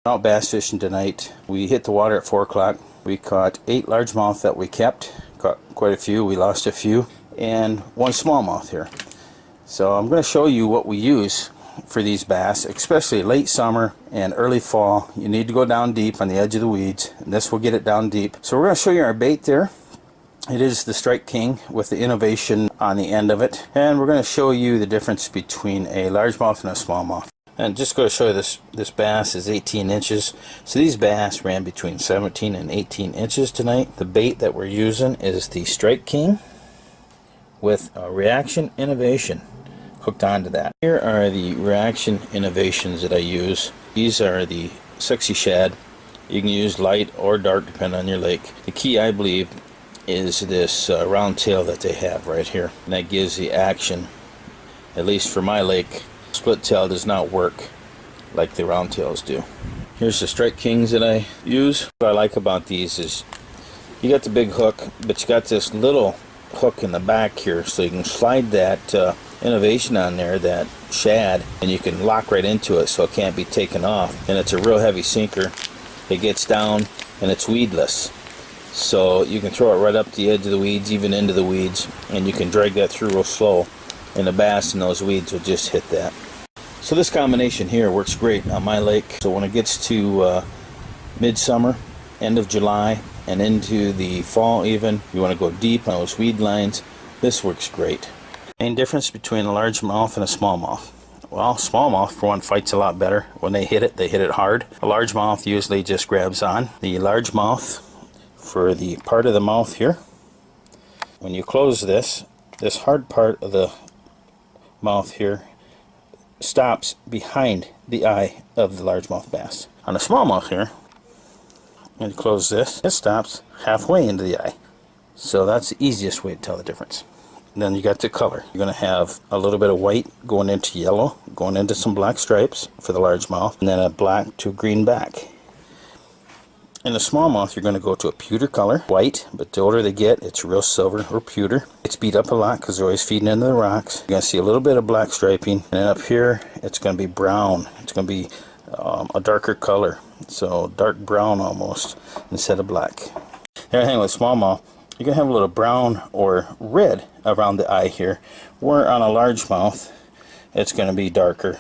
Out bass fishing tonight. We hit the water at 4 o'clock. We caught 8 largemouth that we kept. Caught quite a few. We lost a few. And 1 smallmouth here. So I'm going to show you what we use for these bass, especially late summer and early fall. You need to go down deep on the edge of the weeds, and this will get it down deep. So we're going to show you our bait there. It is the Strike King with the innovation on the end of it, and we're going to show you the difference between a largemouth and a smallmouth. And just going to show you this bass is 18 inches. So these bass ran between 17 and 18 inches tonight. The bait that we're using is the Strike King with a reaction innovation hooked onto that. Here are the reaction innovations that I use. These are the Sexy Shad. You can use light or dark depending on your lake. The key, I believe, is this round tail that they have right here, and that gives the action. At least for my lake, split tail does not work like the round tails do. Here's the Strike Kings that I use. What I like about these is you got the big hook, but you got this little hook in the back here, so you can slide that innovation on there, that shad, and you can lock right into it so it can't be taken off. And it's a real heavy sinker. It gets down and it's weedless, so you can throw it right up the edge of the weeds, even into the weeds, and you can drag that through real slow, and the bass in those weeds will just hit that. So this combination here works great on my lake. So when it gets to midsummer, end of July, and into the fall even, you want to go deep on those weed lines, this works great. Main difference between a largemouth and a smallmouth. Well, smallmouth for one fights a lot better. When they hit it hard. A largemouth usually just grabs on. The largemouth, for the part of the mouth here, when you close this hard part of the mouth here stops behind the eye of the largemouth bass. On a smallmouth here, when you close this, it stops halfway into the eye. So that's the easiest way to tell the difference. And then you got the color. You're going to have a little bit of white going into yellow, going into some black stripes for the largemouth, and then a black to green back. In the smallmouth, you're going to go to a pewter color, white, but the older they get, it's real silver or pewter. It's beat up a lot because they're always feeding into the rocks. You're going to see a little bit of black striping, and then up here, it's going to be brown. It's going to be a darker color, so dark brown almost instead of black. The other thing with smallmouth, you're going to have a little brown or red around the eye here, where on a largemouth, it's going to be darker.